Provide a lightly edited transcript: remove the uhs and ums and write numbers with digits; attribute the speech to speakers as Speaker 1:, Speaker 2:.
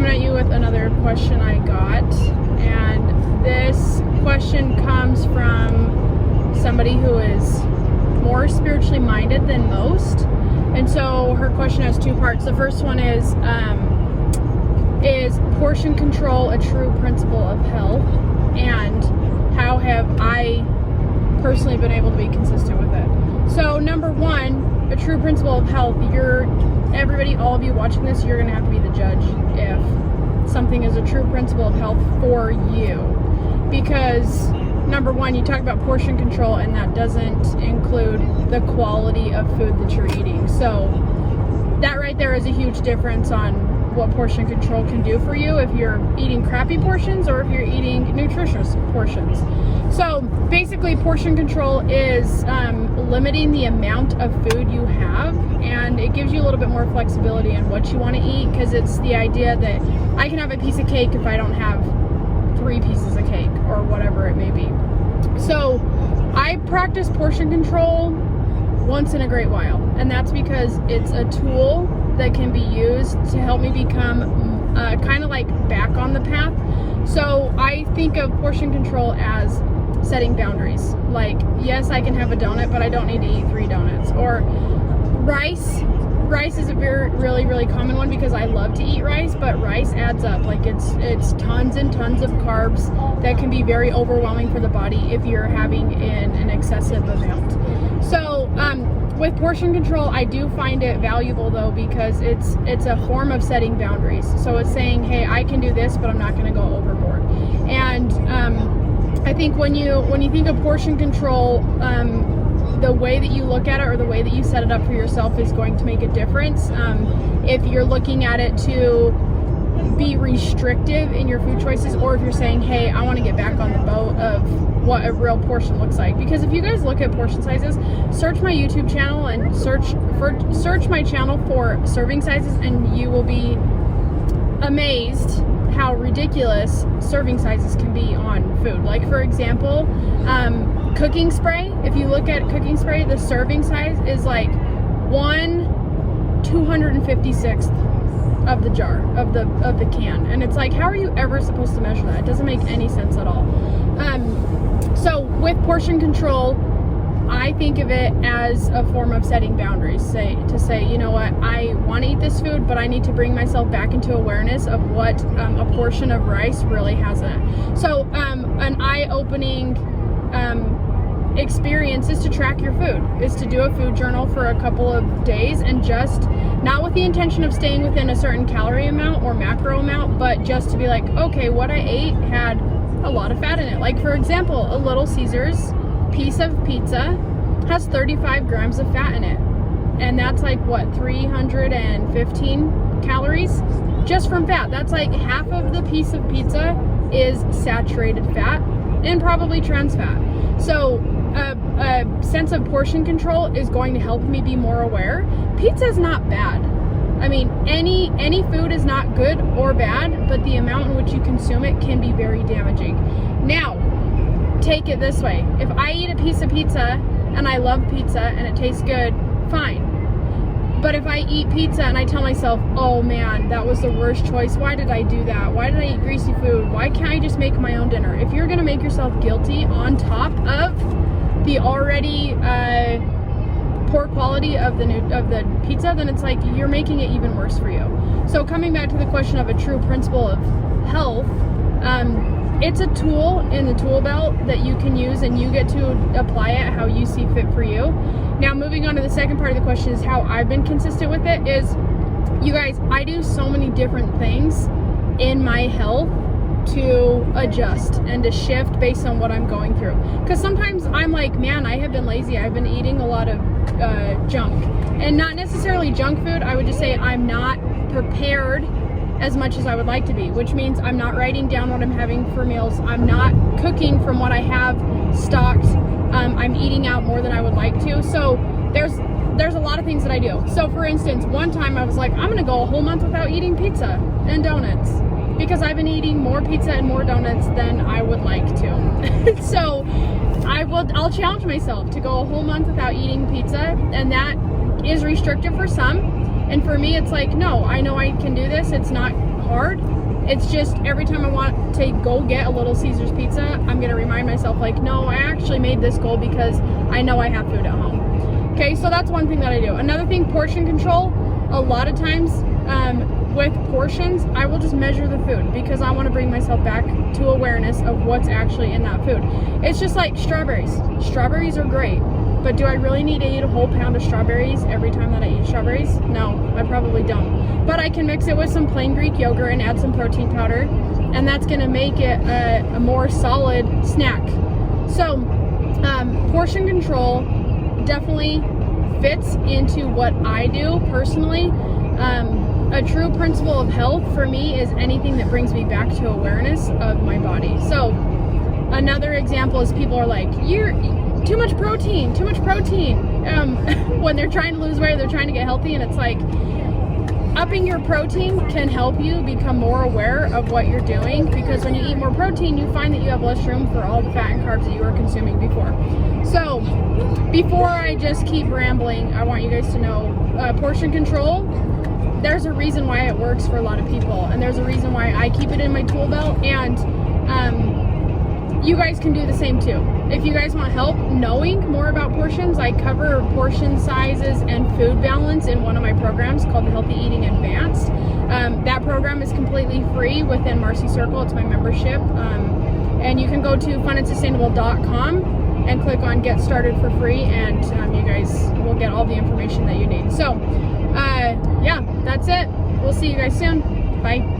Speaker 1: coming at you with another question I got, and this question comes from somebody who is more spiritually minded than most. And so her question has two parts. The first one is portion control a true principle of health, and how have I personally been able to be consistent with it? So number one, a true principle of health, all of you watching this, you're going to have to be the judge if something is a true principle of health for you. Because number one, you talk about portion control, and that doesn't include the quality of food that you're eating. So that right there is a huge difference on what portion control can do for you if you're eating crappy portions or if you're eating nutritious portions. So basically, portion control is limiting the amount of food you have, and it gives you a little bit more flexibility in what you want to eat, because it's the idea that I can have a piece of cake if I don't have 3 pieces of cake or whatever it may be. So I practice portion control once in a great while, and that's because it's a tool that can be used to help me become kind of like back on the path. So I think of portion control as setting boundaries. Like, yes, I can have a donut, but I don't need to eat 3 donuts. Or rice is a really common one, because I love to eat rice, but rice adds up. Like, it's tons and tons of carbs that can be very overwhelming for the body if you're having in an excessive amount. So with portion control, I do find it valuable though, because it's a form of setting boundaries. So it's saying, hey, I can do this, but I'm not going to go overboard. And I think when you think of portion control, the way that you look at it or the way that you set it up for yourself is going to make a difference. If you're looking at it to be restrictive in your food choices, or if you're saying, hey, I want to get back on the boat of what a real portion looks like. Because if you guys look at portion sizes, search my YouTube channel and search my channel for serving sizes, and you will be amazed how ridiculous serving sizes can be on food. Like, for example, cooking spray. If you look at cooking spray, the serving size is like 1/256th of the jar of the can, and it's like, how are you ever supposed to measure that? It doesn't make any sense at all. So with portion control, I think of it as a form of setting boundaries. To say, you know what, I want to eat this food, but I need to bring myself back into awareness of what a portion of rice really has in it. So an eye-opening experience is to track your food, is to do a food journal for a couple of days, and just not with the intention of staying within a certain calorie amount or macro amount, but just to be like, okay, what I ate had a lot of fat in it. Like, for example, a Little Caesars piece of pizza has 35 grams of fat in it, and that's like, what, 315 calories just from fat. That's like half of the piece of pizza is saturated fat and probably trans fat. So a sense of portion control is going to help me be more aware. Pizza is not bad. I mean, any food is not good or bad, but the amount in which you consume it can be very damaging. Now, take it this way. If I eat a piece of pizza and I love pizza and it tastes good, fine. But if I eat pizza and I tell myself, oh man, that was the worst choice, why did I do that? Why did I eat greasy food? Why can't I just make my own dinner? If you're gonna make yourself guilty on top of the already poor quality of the pizza, then it's like you're making it even worse for you. So coming back to the question of a true principle of health, it's a tool in the tool belt that you can use, and you get to apply it how you see fit for you. Now, moving on to the second part of the question is how I've been consistent with it. Is, you guys, I do so many different things in my health to adjust and to shift based on what I'm going through. Because sometimes I'm like, man, I have been lazy. I've been eating a lot of junk, and not necessarily junk food. I would just say I'm not prepared as much as I would like to be, which means I'm not writing down what I'm having for meals. I'm not cooking from what I have stocked. I'm eating out more than I would like to. So there's a lot of things that I do. So for instance, one time I was like, I'm gonna go a whole month without eating pizza and donuts, because I've been eating more pizza and more donuts than I would like to. So I'll challenge myself to go a whole month without eating pizza, and that is restrictive for some. And for me, it's like, no, I know I can do this. It's not hard. It's just every time I want to go get a Little Caesars pizza, I'm going to remind myself, like, no, I actually made this goal because I know I have food at home. Okay, so that's one thing that I do. Another thing, portion control. A lot of times with portions, I will just measure the food because I want to bring myself back to awareness of what's actually in that food. It's just like strawberries. Strawberries are great, but do I really need to eat a whole pound of strawberries every time that I eat strawberries? No, I probably don't. But I can mix it with some plain Greek yogurt and add some protein powder, and that's going to make it a more solid snack. So portion control definitely fits into what I do personally. A true principle of health for me is anything that brings me back to awareness of my body. So another example is people are like, you're too much protein. When they're trying to lose weight, they're trying to get healthy, and it's like, upping your protein can help you become more aware of what you're doing, because when you eat more protein, you find that you have less room for all the fat and carbs that you were consuming before. So before I just keep rambling, I want you guys to know portion control, there's a reason why it works for a lot of people, and there's a reason why I keep it in my tool belt, and you guys can do the same too. If you guys want help knowing more about portions, I cover portion sizes and food balance in one of my programs called the Healthy Eating Advanced. That program is completely free within Marcy Circle. It's my membership. And you can go to funandsustainable.com and click on Get Started for free, and you guys will get all the information that you need. So, yeah, that's it. We'll see you guys soon. Bye.